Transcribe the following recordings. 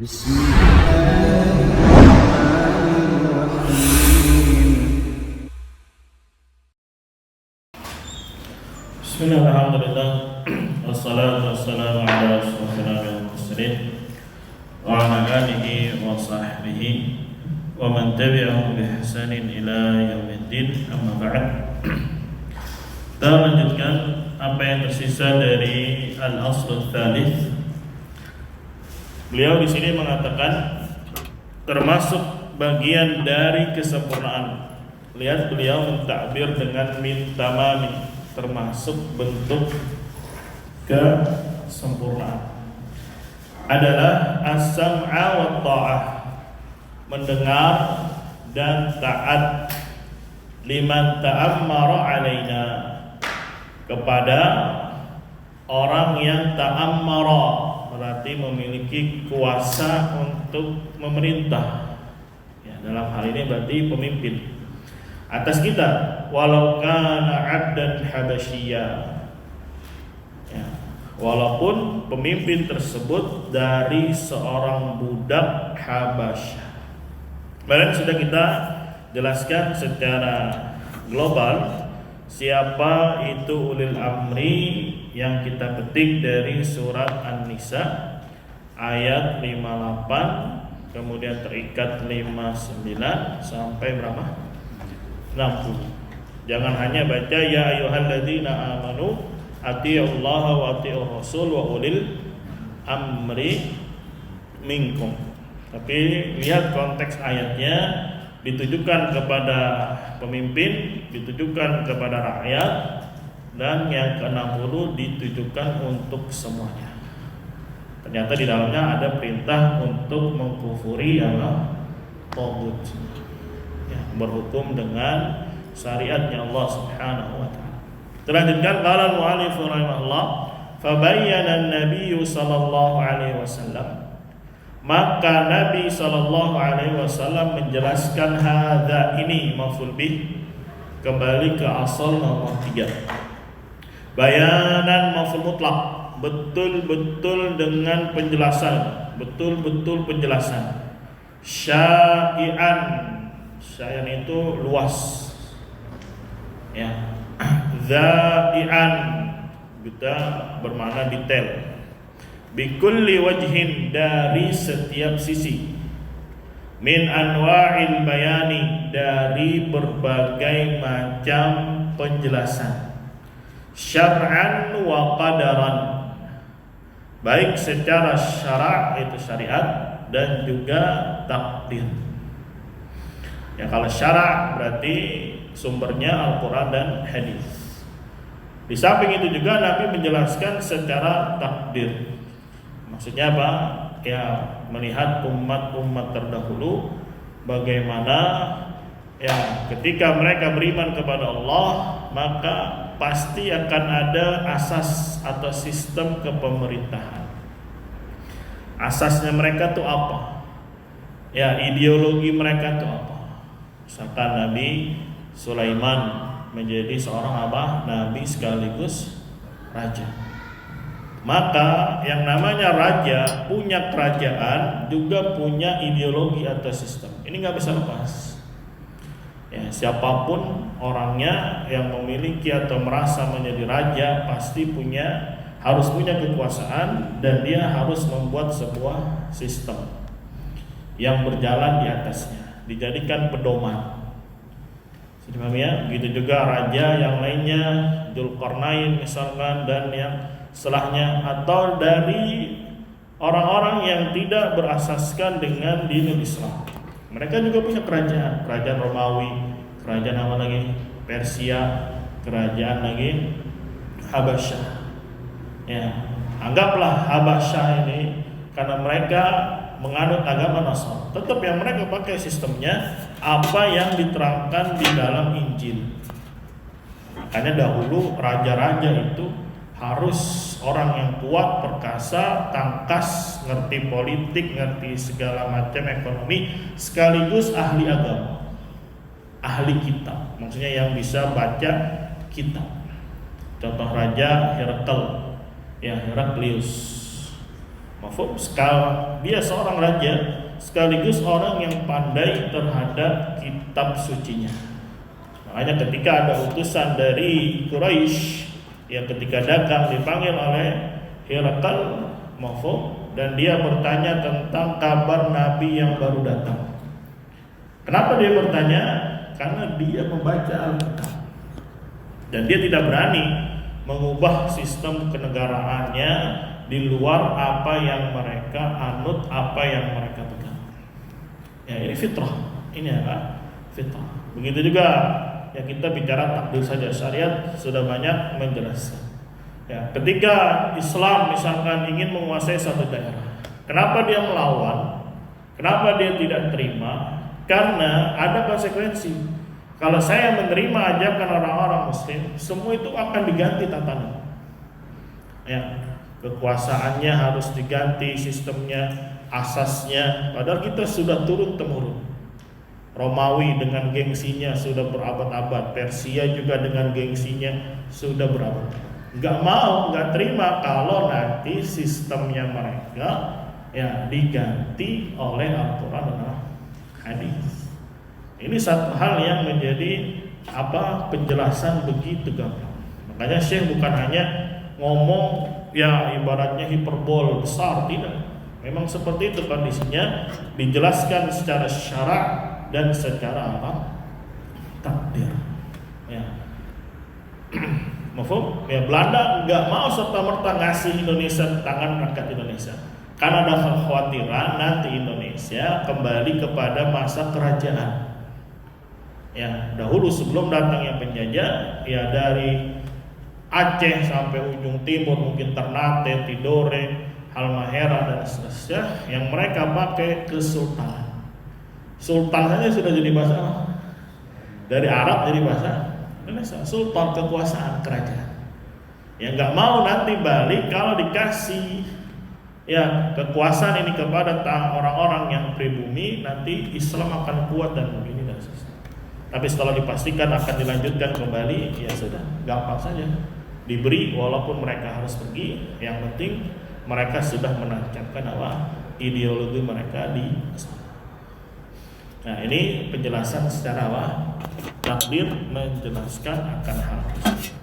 بسم الله الرحمن الرحيم بسم الله الحمد لله والصلاة والسلام على أشرف الأنبياء والمرسلين وعلى آله وصحبه ومن تبعهم بإحسان إلى يوم الدين أما بعد. Kita lanjutkan apa yang tersisa dari Al-Asl Tsalits. Beliau di sini mengatakan termasuk bagian dari kesempurnaan. Lihat beliau mentakbir dengan min tamami, termasuk bentuk kesempurnaan adalah as-sam'a wa ta'ah, mendengar dan taat, liman ta'ammara alaina, kepada orang yang ta'ammara, berarti memiliki kuasa untuk memerintah. Ya, dalam hal ini berarti pemimpin atas kita, walau kana 'abdan habasyiyya. Ya, walaupun pemimpin tersebut dari seorang budak Habasyah. Kemarin sudah kita jelaskan secara global siapa itu ulil amri yang kita petik dari surat An-Nisa ayat 58 kemudian terikat 59 sampai berapa? 60. Jangan hanya baca ya ayyuhalladzina amanu atiullaha wa atiur rasul wa ulil amri minkum. Tapi lihat konteks ayatnya, ditujukan kepada pemimpin, ditujukan kepada rakyat, dan yang ke-60 ditujukan untuk semuanya. Ternyata di dalamnya ada perintah untuk mengkufuri taghut, ya, berhukum dengan syariatnya Allah Subhanahu wa taala. Terlanjutkan qala al-mu'allif rahimahullah, fabayyana an-nabiy sallallahu alaihi wasallam, maka Nabi sallallahu alaihi wasallam menjelaskan hadza, ini maf'ul bih, kembali ke asal nomor 3. Bayanan maf'ul mutlaq, betul-betul dengan penjelasan, betul-betul penjelasan. Syai'an, syai'an itu luas. Ya. Za'ian, kita bermakna detail. Bikulli wajhin, dari setiap sisi. Min anwa'il bayani, dari berbagai macam penjelasan. Syar'an wa qadaran, baik secara syara' itu syariat, dan juga takdir. Ya, kalau syara' berarti sumbernya Al-Quran dan hadis. Di samping itu juga Nabi menjelaskan secara takdir. Maksudnya apa? Ya, melihat umat-umat terdahulu bagaimana ya ketika mereka beriman kepada Allah, maka pasti akan ada asas atau sistem kepemerintahan. Asasnya mereka tuh apa? Ya, ideologi mereka tuh apa? Misalkan Nabi Sulaiman menjadi seorang apa? Nabi sekaligus raja. Maka yang namanya raja punya kerajaan juga punya ideologi atau sistem. Ini nggak bisa lepas. Ya, siapapun orangnya yang memiliki atau merasa menjadi raja pasti harus punya kekuasaan, dan dia harus membuat sebuah sistem yang berjalan di atasnya, dijadikan pedoman. Sudah paham ya? Begitu juga raja yang lainnya, Dzulqarnain misalkan, dan yang setelahnya, atau dari orang-orang yang tidak berasaskan dengan dinul Islam. Mereka juga punya kerajaan, kerajaan Romawi, kerajaan apa lagi? Persia, kerajaan lagi Habasyah. Ya, anggaplah Habasyah ini karena mereka menganut agama Nasrani. Tetap yang mereka pakai sistemnya apa yang diterangkan di dalam Injil. Makanya dahulu raja-raja itu harus orang yang kuat, perkasa, tangkas, ngerti politik, ngerti segala macam ekonomi, sekaligus ahli agama, ahli kitab. Maksudnya yang bisa baca kitab. Contoh raja Heraklius. Mafhum? Sekarang dia seorang raja sekaligus orang yang pandai terhadap kitab sucinya. Makanya ketika ada utusan dari Quraisy yang ketika datang dipanggil oleh Herakal, mafhum, dan dia bertanya tentang kabar nabi yang baru datang. Kenapa dia bertanya? Karena dia membaca Alkitab dan dia tidak berani mengubah sistem kenegaraannya di luar apa yang mereka anut, apa yang mereka pegang. Ya, ini fitrah. Ini apa? Fitrah. Begitu juga ya, kita bicara takdir saja, syariat sudah banyak menjelaskan. Ya, ketika Islam misalkan ingin menguasai satu daerah, kenapa dia melawan? Kenapa dia tidak terima? Karena ada konsekuensi. Kalau saya menerima ajakan orang-orang Muslim, semua itu akan diganti tatanan. Ya, kekuasaannya harus diganti, sistemnya, asasnya. Padahal kita sudah turun temurun. Romawi dengan gengsinya sudah berabad-abad, Persia juga dengan gengsinya sudah berabad. Nggak mau, nggak terima kalau nanti sistemnya mereka ya diganti oleh Al-Quran dan hadis. Ini satu hal yang menjadi penjelasan begitu gampang. Makanya Syekh bukan hanya ngomong ya ibaratnya hiperbol besar, tidak. Memang seperti itu kondisinya, dijelaskan secara syarak dan secara takdir. Ya. Mafhum? Ya, Belanda nggak mau serta-merta ngasih Indonesia di tangan rakyat Indonesia. Karena ada kekhawatiran nanti Indonesia kembali kepada masa kerajaan. Ya, dahulu sebelum datangnya penjajah, ya dari Aceh sampai ujung timur, mungkin Ternate, Tidore, Halmahera dan seterusnya, yang mereka pakai kesultanan. Sultan saja sudah jadi bahasa dari Arab jadi bahasa Indonesia. Sultan, kekuasaan, kerajaan. Ya nggak mau nanti balik kalau dikasih ya kekuasaan ini kepada orang-orang yang pribumi, nanti Islam akan kuat dan begini dan seterusnya. Tapi setelah dipastikan akan dilanjutkan kembali, ya sudah, gampang saja diberi walaupun mereka harus pergi. Yang penting mereka sudah menancapkan ideologi mereka di sana. Nah, ini penjelasan secara takdir menjelaskan akan hal tersebut.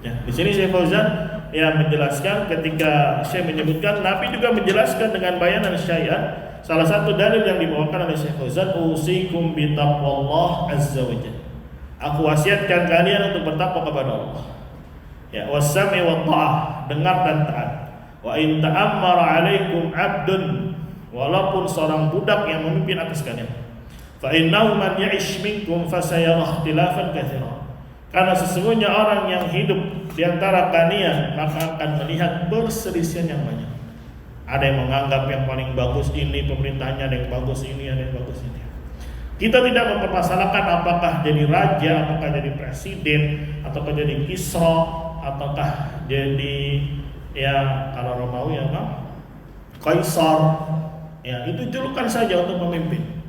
Ya, di sini Syekh Fauzan ya menjelaskan ketika Syekh menyebutkan Nabi juga menjelaskan dengan bayanan syariat. Salah satu dalil yang dibawakan oleh Syekh Fauzan, usikum bitaqwallah azza wajalla. Aku wasiatkan kalian untuk bertakwa kepada Allah. Ya, wasami wa ta'ah, dengar dan taat. Wa in ta'ammara 'alaikum 'abdun, walaupun seorang budak yang memimpin atas kalian. Fa innahu man ya'ish minkum fasayara ikhtilafan katsiran. Karena sesungguhnya orang yang hidup di antara kalian maka akan melihat perselisihan yang banyak. Ada yang menganggap yang paling bagus ini pemerintahnya, ada yang bagus ini, ada yang bagus ini. Kita tidak mempermasalahkan apakah jadi raja, apakah jadi presiden, ataukah jadi kisra, ataukah jadi ya kalau Romawi kaisar. Ya, itu julukan saja untuk pemimpin.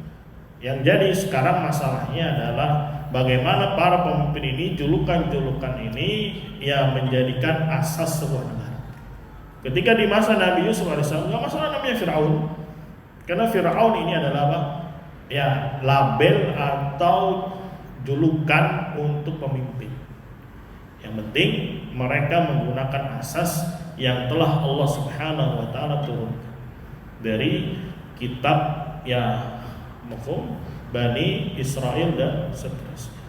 Yang jadi sekarang masalahnya adalah bagaimana para pemimpin ini, julukan-julukan ini yang menjadikan asas sebuah negara. Ketika di masa Nabi Yusuf AS, nggak masalah namanya Fir'aun, karena Fir'aun ini adalah ya label atau julukan untuk pemimpin. Yang penting mereka menggunakan asas yang telah Allah Subhanahu wa taala turunkan dari kitab ya mafhum Bani Israel dan seterusnya.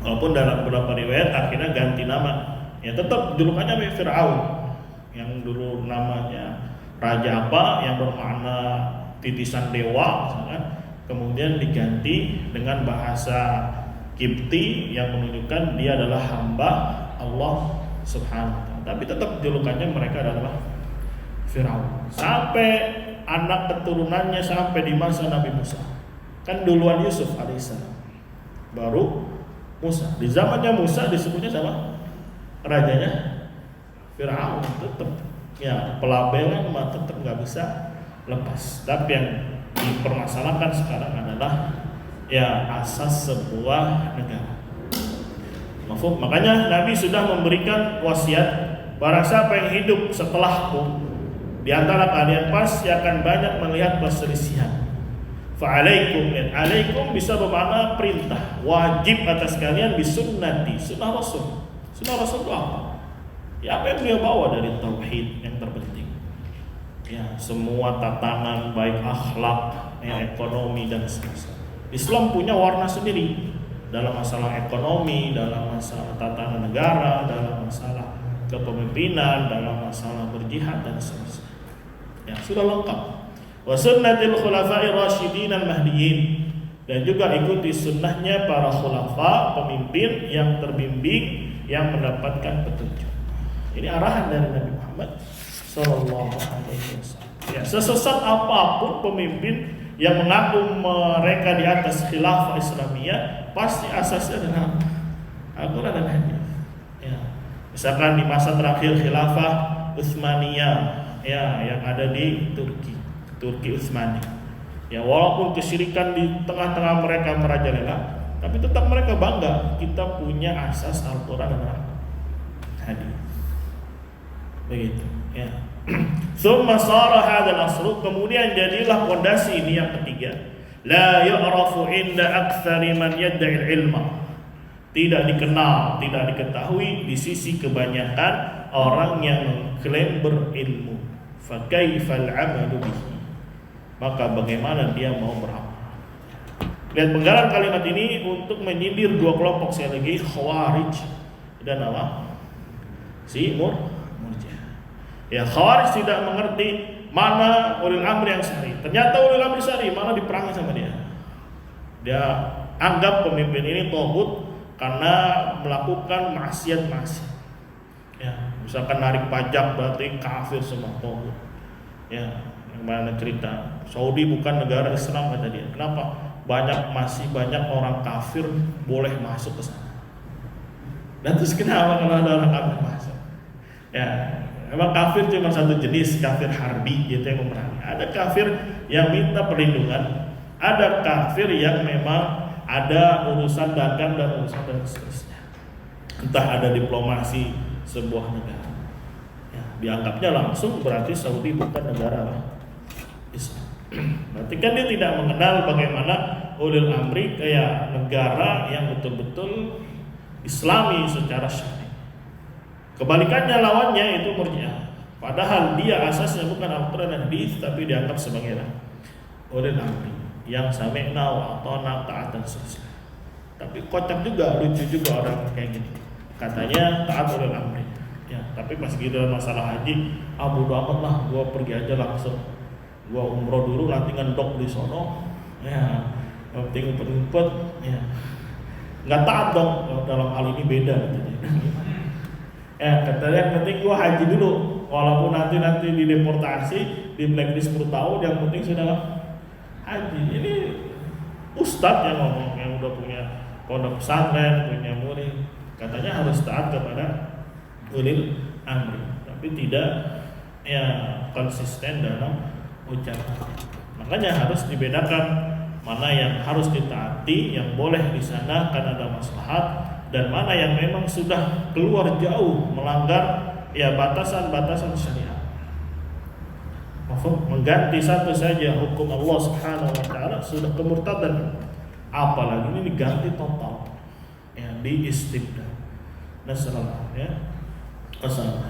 Walaupun dalam beberapa riwayat akhirnya ganti nama. Ya tetap julukannya Fir'aun, yang dulu namanya raja apa yang bermakna titisan dewa misalkan, kemudian diganti dengan bahasa Kipti yang menunjukkan dia adalah hamba Allah Subhanahu wa taala. Tapi tetap julukannya mereka adalah Fir'aun. Sampai anak keturunannya sampai di masa Nabi Musa. Kan duluan Yusuf alaihissalam, baru Musa. Di zamannya Musa disebutnya sama rajanya Fir'aun. Tetap ya pelabelan mah tetap nggak bisa lepas. Tapi yang dipermasalahkan sekarang adalah ya asas sebuah negara. Makanya Nabi sudah memberikan wasiat barang siapa yang hidup setelahku di antara kalian pasti akan banyak melihat perselisihan. Fa'alaikum, dan alaikum bisa bermakna perintah, wajib atas kalian bisunnati, sunnah Rasul. Sunnah Rasul itu apa? Ya, apa yang beliau bawa dari tauhid yang terpenting. Ya, semua tatanan baik akhlak, ekonomi dan seterusnya. Islam punya warna sendiri dalam masalah ekonomi, dalam masalah tatanan negara, dalam masalah kepemimpinan, dalam masalah berjihad dan seterusnya. Ya, sudah lengkap. Wa sunnatil khulafa'ir rasyidin al-mahdiyyin, dan juga ikuti sunnahnya para khulafa, pemimpin yang terbimbing, yang mendapatkan petunjuk. Ini arahan dari Nabi Muhammad sallallahu alaihi wasallam. Ya, sesesat apapun pemimpin yang mengaku mereka di atas khilafah Islamiyah, pasti asasnya adalah Al-Quran dan hadis. Ya. Misalkan di masa terakhir khilafah Utsmaniyah, ya, yang ada di Turki Utsmani. Ya, walaupun kesyirikan di tengah-tengah mereka merajalela, tapi tetap mereka bangga kita punya asas Al-Quran dan hadis. Begitu, ya. Tsumma sara hadzal asru, kemudian jadilah pondasi ini yang ketiga, la yu'rafu inda aktsari man yad'i ilma, tidak dikenal, tidak diketahui di sisi kebanyakan orang yang mengklaim berilmu. Fa kaifal 'amalu bihi, maka bagaimana dia mau beramal? Lihat penggalan kalimat ini untuk menyindir dua kelompok sekali lagi, Khawarij dan apa? Si Murji'ah. Ya, Khawarij tidak mengerti mana ulil amri yang syar'i. Ternyata ulil amri syar'i mana diperangi sama dia. Dia anggap pemimpin ini taghut karena melakukan maksiat-maksiat. Ya, misalkan narik pajak berarti kafir semua, taghut. Ya, yang mana cerita Saudi bukan negara Islam kata dia. Kenapa? Masih banyak orang kafir boleh masuk ke sana. Dan terus kenapa kalau ada orang kafir masuk? Ya, memang kafir cuma satu jenis, kafir harbi, gitu yang memerangi. Ada kafir yang minta perlindungan, ada kafir yang memang ada urusan dagang dan urusan dan seterusnya. Entah ada diplomasi sebuah negara. Ya, dianggapnya langsung berarti Saudi bukan negara Islam. Berarti kan dia tidak mengenal bagaimana ulil amri kayak negara yang betul-betul Islami secara syar'i. Kebalikannya lawannya itu Murji'ah. Padahal dia asasnya bukan Al-Quran dan hadis, tapi dianggap sebagai ulil amri yang sami'na wa ata'na taat dan seterusnya. Tapi kocak juga, lucu juga orang kayak gitu. Katanya taat ulil amri. Ya, tapi pas gitu masalah haji, bodo amat lah, gua pergi aja langsung. Gua umroh dulu nanti ngendok di sono. Ya, penting ngumpet-ngumpet, ya. Enggak taat dong, dalam hal ini beda katanya. Ya, katanya penting gua haji dulu, walaupun nanti dideportasi, di blacklist 10 tahun, yang penting sudah haji. Ini ustadz yang ngomong, yang udah punya pondok pesantren, punya murid, katanya harus taat kepada ulil amri, tapi tidak ya konsisten dalam ucapan. Makanya harus dibedakan mana yang harus ditaati, yang boleh di sana karena ada maslahat, dan mana yang memang sudah keluar jauh melanggar ya batasan-batasan syariat. Mengganti satu saja hukum Allah Subhanahu wa taala sudah kemurtadan, apalagi ini diganti total. Ya, diistibdal. Nasallallahu ya.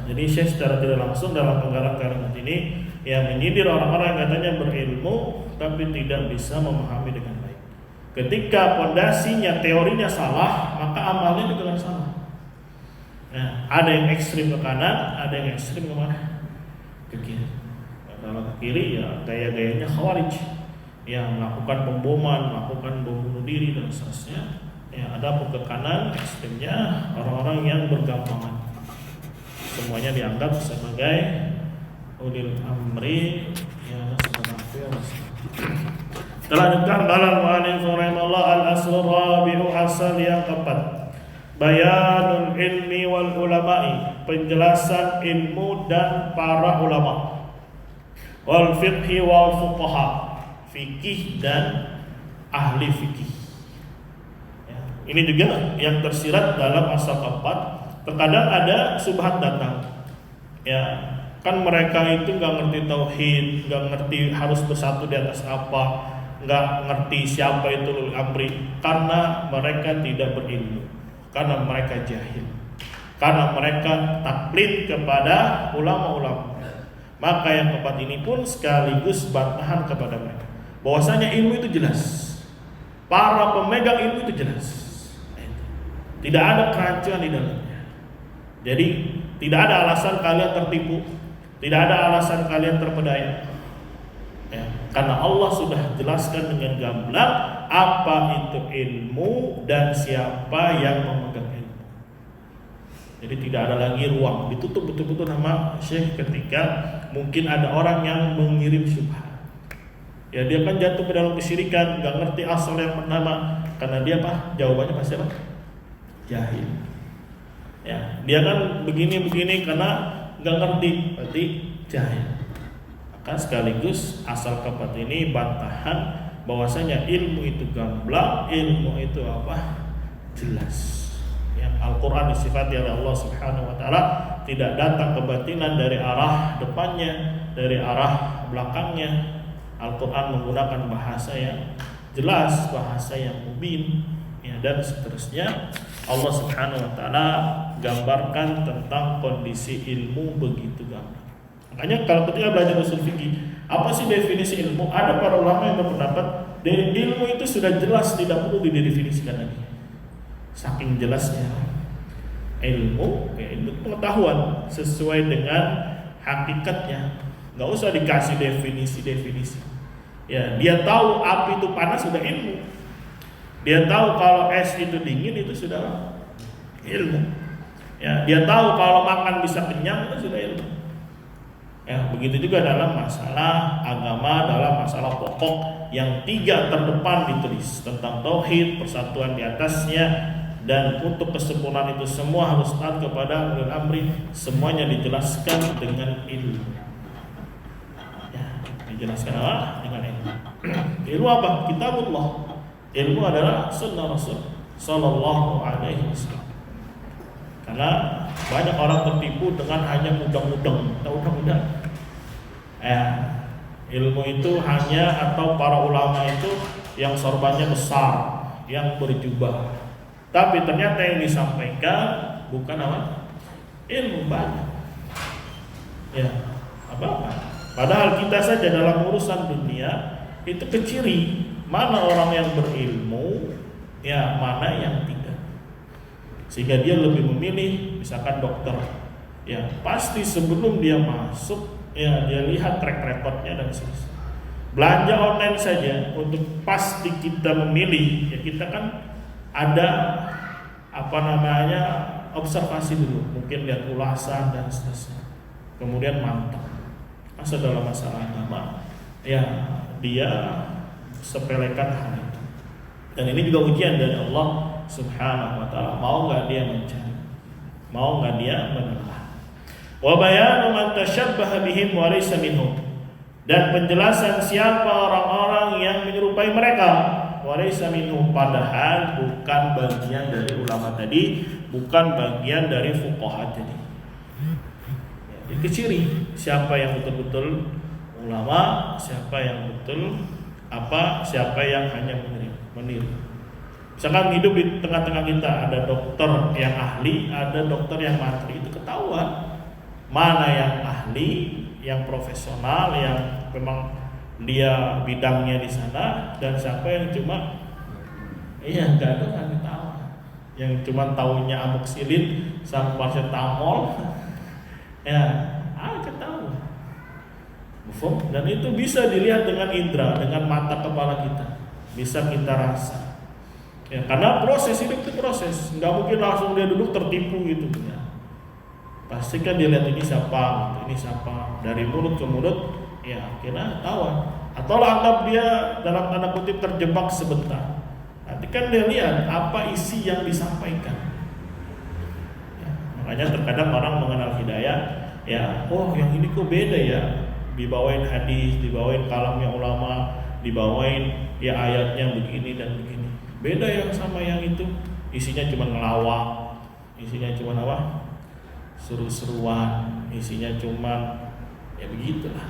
Jadi Syekh secara tidak langsung dalam penggalan kalimat ini yang menyindir orang-orang yang katanya berilmu tapi tidak bisa memahami dengan baik. Ketika pondasinya, teorinya salah, maka amalnya juga salah. Nah, ada yang ekstrim ke kanan, ada yang ekstrim ke mana? Ke kiri. Kalau ke kiri ya gaya-gayanya Khawarij, yang melakukan pemboman, melakukan bom bunuh diri dan seterusnya. Ya, ada pun ke kanan ekstrimnya orang-orang yang bergampangan. Semuanya dianggap sebagai ulil amri ya sebagai telah dikatakan oleh Allah al-asr rabi'u asal yang keempat, bayanul ilmi wal ulama'i, penjelasan ilmu dan para ulama, wal fiqhi wal fuqaha, fikih dan ahli fikih. Ya, ini juga yang tersirat dalam asal keempat. Terkadang ada subhat datang. Ya, kan mereka itu nggak ngerti tauhid, nggak ngerti harus bersatu di atas apa, nggak ngerti siapa itu ulul amri, karena mereka tidak berilmu, karena mereka jahil, karena mereka taklid kepada ulama-ulama. Maka yang keempat ini pun sekaligus bantahan kepada mereka, bahwasanya ilmu itu jelas, para pemegang ilmu itu jelas, tidak ada kerancuan di dalamnya. Jadi tidak ada alasan kalian tertipu, tidak ada alasan kalian terpedaya. Ya, karena Allah sudah jelaskan dengan gamblang apa itu ilmu dan siapa yang memegang ilmu. Jadi tidak ada lagi ruang, ditutup betul-betul nama Syekh ketika mungkin ada orang yang mengirim syubhat. Ya, dia kan jatuh ke dalam kesyirikan, nggak ngerti asal yang pertama, karena dia apa? Jawabannya pasti apa? Jahil. Ya, dia kan begini-begini karena nggak ngerti, berarti jahil. Maka sekaligus asal keempat ini bantahan bahwasanya ilmu itu gamblang, ilmu itu apa? Jelas. Yang Al-Quran disifati oleh Allah Subhanahu Wa Taala tidak datang kebatilan dari arah depannya, dari arah belakangnya. Al-Quran menggunakan bahasa yang jelas, bahasa yang mubin, ya, dan seterusnya. Allah Subhanahu Wa Taala gambarkan tentang kondisi ilmu begitu gamblang. Makanya kalau ketika belajar usul fikih, apa sih definisi ilmu? Ada para ulama yang berpendapat dari ilmu itu sudah jelas, tidak perlu didefinisikan lagi. Saking jelasnya ilmu, ya, ilmu pengetahuan sesuai dengan hakikatnya, nggak usah dikasih definisi. Ya, dia tahu api itu panas sudah ilmu. Dia tahu kalau es itu dingin itu sudah ilmu. Ya, dia tahu kalau makan bisa kenyang itu sudah ilmu. Ya, begitu juga dalam masalah agama, dalam masalah pokok yang 3 terdepan ditulis tentang tauhid, persatuan di atasnya, dan untuk kesempurnaan itu semua harus taat kepada ulul amri. Semuanya dijelaskan dengan ilmu. Ya, dijelaskan apa? Dengan ilmu. Ilmu apa? Kitabullah. Ilmu adalah sunnah Rasul Sallallahu Alaihi Wasallam. Karena banyak orang tertipu dengan hanya mudang-mudang. Ilmu itu hanya, atau para ulama itu yang sorbannya besar, yang berjubah. Tapi ternyata yang disampaikan bukan apa? Ilmu banyak. Ya, apa? Padahal kita saja dalam urusan dunia itu keciri mana orang yang berilmu, ya mana yang tidak. Sehingga dia lebih memilih misalkan dokter. Ya, pasti sebelum dia masuk, ya dia lihat track recordnya dan seterusnya. Belanja online saja untuk pasti kita memilih, ya kita kan ada observasi dulu, mungkin lihat ulasan dan seterusnya. Kemudian mantap. Masa dalam masalah agama, ya dia sepelekan hal itu. Dan ini juga ujian dari Allah Subhanahu Wa Taala. Mau nggak dia mencari? Mau nggak dia menelaah? Wa bayanu man tashabbaha bihim wa laysa minhum. Dan penjelasan siapa orang-orang yang menyerupai mereka, wa laysa minhum, padahal bukan bagian dari ulama tadi, bukan bagian dari fuqaha tadi. Jadi keciri siapa yang betul-betul ulama, siapa yang betul siapa yang hanya meniru. Misalkan hidup di tengah-tengah kita ada dokter yang ahli, ada dokter yang mantri, itu ketahuan mana yang ahli, yang profesional, yang memang dia bidangnya di sana, dan siapa yang cuma nggak ada nggak tahu, yang cuma tahunya amoxicillin sama paracetamol, ketahuan. Dan itu bisa dilihat dengan indera, dengan mata kepala kita, bisa kita rasa. Ya, karena proses hidup itu proses, nggak mungkin langsung dia duduk tertipu gitu. Ya. Pasti kan dia lihat ini siapa, ini siapa, dari mulut ke mulut, ya akhirnya tahu. Atau anggap dia dalam tanda kutip terjebak sebentar. Nanti kan dia lihat apa isi yang disampaikan. Ya, makanya terkadang orang mengenal hidayah, ya, oh yang ini kok beda ya. Dibawain hadis, dibawain kalamnya ulama, dibawain ya ayatnya begini dan begini. Beda yang sama yang itu, isinya cuma ngelawak, isinya cuma apa? seru-seruan, isinya cuma ya begitulah.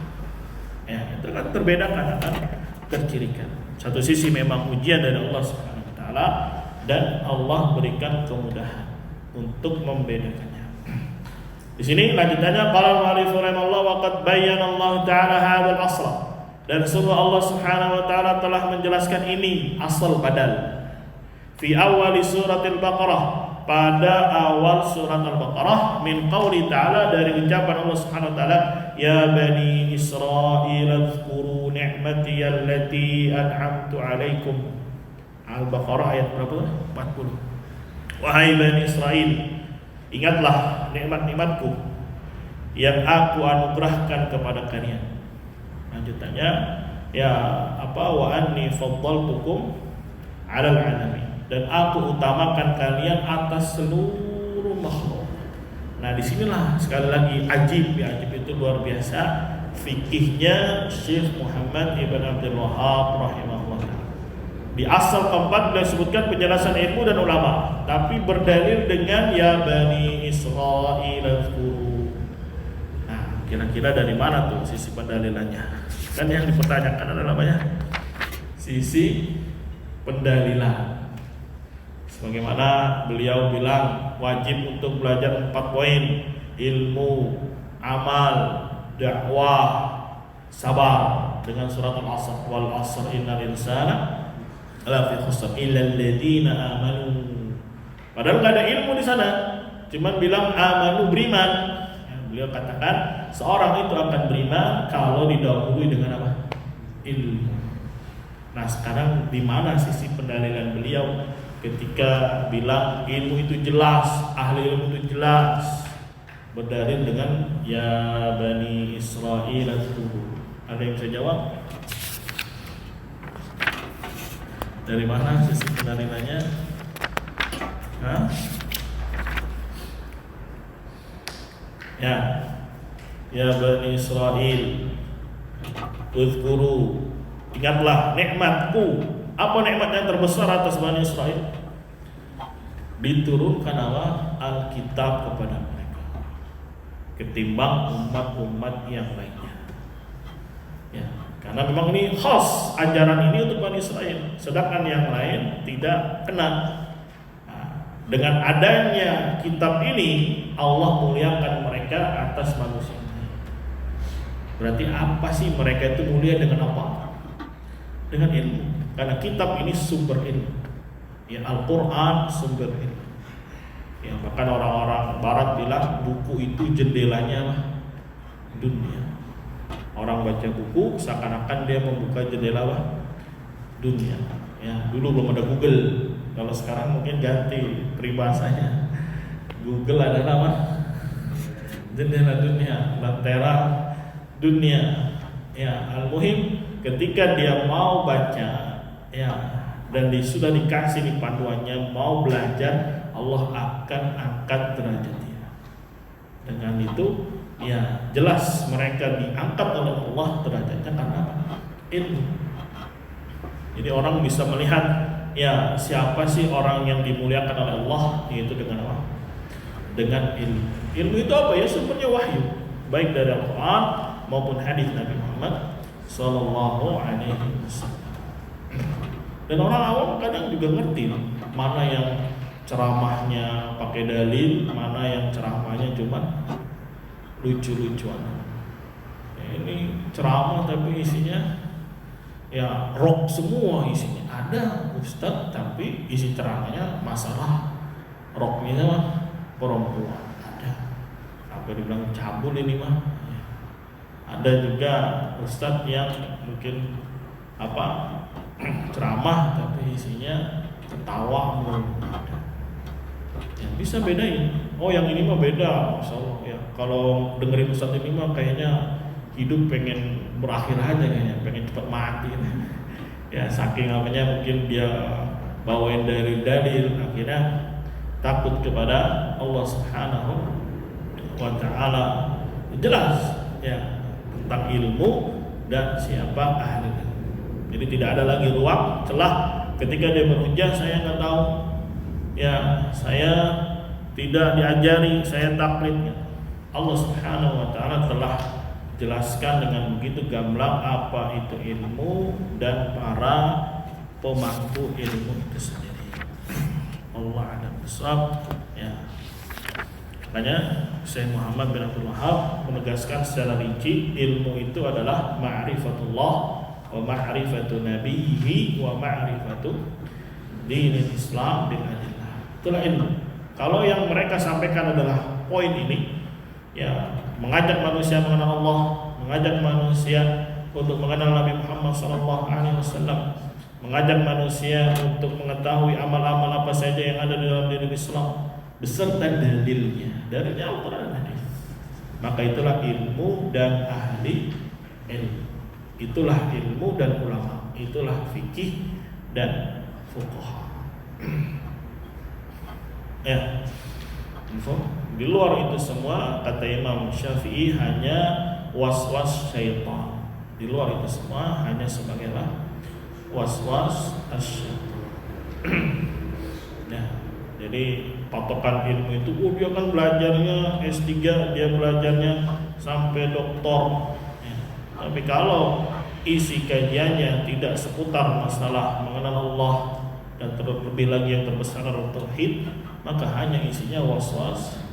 Ya, itu kan terbedakan, akan tercirikan. Satu sisi memang ujian dari Allah Subhanahu wa taala dan Allah berikan kemudahan untuk membedakannya. Di sini lanjutannya qala al-mu'allif rahimahullah wa qad bayyana Allah taala hadzal asl. Dan sungguh Allah Subhanahu wa taala telah menjelaskan ini asal badal. Fi awal surat Al-Baqarah, pada awal surat Al-Baqarah, min qauli ta'ala, dari ucapan Allah Subhanahu wa taala, ya bani Israil adhkuru ni'mati allati an'amtu 'alaikum. Al-Baqarah ayat berapa? 40. Wahai bani Israil, ingatlah nikmat-nikmatku yang aku anugerahkan kepada kalian. Lanjutannya, ya apa, wa anni faddaltukum 'alal 'alamin, dan aku utamakan kalian atas seluruh makhluk. Nah, disinilah sekali lagi ajib, ya ajib itu luar biasa fikihnya Syekh Muhammad Ibn Abdul Wahhab rahimahullah. Di asal keempat beliau sebutkan penjelasan ilmu dan ulama, tapi berdalil dengan ya bani Israil azkuru. Nah, kira-kira dari mana tuh sisi pendalilannya? Kan yang dipertanyakan adalah banyak sisi pendalilan. Sebagaimana beliau bilang wajib untuk belajar 4 poin: ilmu, amal, dakwah, sabar, dengan surat Al-Asr, wal 'asr innal insana lafi khusr illa alladziina amanu. Padahal nggak ada ilmu di sana, cuman bilang amanu, beriman. Ya, beliau katakan seorang itu akan beriman kalau didahului dengan apa? Ilmu. Nah, sekarang di mana sisi pendalilan beliau ketika bilang ilmu itu jelas, ahli ilmu itu jelas, berdalil dengan ya bani Israil azkuru? Ada yang bisa jawab? Dari mana sisi pendalilannya? Hah? Ya bani Israil uzkuru, ingatlah nikmatku. Apa nikmat yang terbesar atas Bani Israil? Diturunkan Allah Alkitab kepada mereka ketimbang umat-umat yang lainnya. Ya, karena memang ini khas ajaran ini untuk Bani Israil, sedangkan yang lain tidak kena. Nah, dengan adanya kitab ini Allah muliakan mereka atas manusia. Berarti apa sih mereka itu mulia dengan apa? Dengan ilmu. Karena kitab ini sumber ilmu. Ya, Al-Quran sumber ilmu. Ya, bahkan orang-orang barat bilang buku itu jendelanya dunia. Orang baca buku seakan-akan dia membuka jendela dunia. Ya, dulu belum ada Google. Kalau sekarang mungkin ganti peribahasanya. Google adalah apa? Jendela dunia, lentera dunia. Ya, al-muhim ketika dia mau baca, ya, dan sudah dikasih di panduannya mau belajar, Allah akan angkat derajatnya. Dengan itu, ya jelas mereka diangkat oleh Allah derajatnya karena apa? Ilmu. Jadi orang bisa melihat, ya siapa sih orang yang dimuliakan oleh Allah, yaitu dengan apa? Dengan ilmu. Ilmu itu apa ya? Sumbernya wahyu, baik dari Al-Quran maupun hadis Nabi Muhammad Sallallahu Alaihi Wasallam. Dan orang awam kadang juga ngerti mana yang ceramahnya pakai dalil, mana yang ceramahnya cuma lucu-lucuan. Ya, ini ceramah tapi isinya ya rock semua isinya. Ada ustadz tapi isi ceramahnya masalah rocknya mah perempuan. Ada. Apa dibilang cabul ini mah. Ya. Ada juga ustadz yang mungkin apa ceramah tapi isinya ketawa mulu. Ya, bisa bedain. Oh, yang ini mah beda, Masya Allah. Ya, kalau dengerin ustadz ini mah kayaknya hidup pengen berakhir aja kayaknya, pengen cepat mati. Ya, saking apanya mungkin dia bawain dari dalil, akhirnya takut kepada Allah Subhanahu wa Ta'ala. Jelas ya tentang ilmu dan siapa ahli. Jadi tidak ada lagi ruang celah ketika dia berhujah, saya nggak tahu, ya saya tidak diajari, saya taklid. Allah Subhanahu wa taala telah jelaskan dengan begitu gamblang apa itu ilmu dan para pemangku ilmu itu sendiri. Allah a'lam bishawab. Ya. Makanya Syekh Muhammad bin Abdul Wahhab menegaskan secara rinci ilmu itu adalah ma'rifatullah wa ma'rifatu nabiyhi wa ma'rifatu dinil Islam bil adillah. Itulah ilmu. Kalau yang mereka sampaikan adalah poin ini, ya, mengajak manusia mengenal Allah, mengajak manusia untuk mengenal Nabi Muhammad SAW, mengajak manusia untuk mengetahui amal-amal apa saja yang ada di dalam diri Islam beserta dalilnya dari Al-Quran dan Hadis. Maka itulah ilmu dan ahli ilmu. Itulah ilmu dan ulama. Itulah fikih dan fuqaha. Ya. Di luar itu semua kata Imam Syafi'i hanya was-was syaitan. Di luar itu semua hanya sebagailah was-was asyaitan. Ya. Jadi patokan ilmu itu, dia kan belajarnya S3, dia belajarnya sampai doktor. Ya. Tapi kalau isi kajiannya tidak seputar masalah mengenal Allah dan terlebih lagi yang terbesar adalah tauhid, maka hanya isinya was-was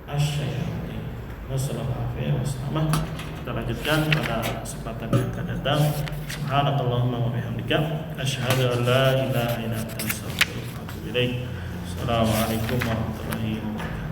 asyaitan. Wassalamualaikum warahmatullahi wabarakatuh. Kita lanjutkan pada kesempatan yang akan datang. Subhanakallahumma wa bihamdika asyhadu an la ilaha illa anta astaghfiruka wa atubu ilaik. Assalamualaikum warahmatullahi wabarakatuh.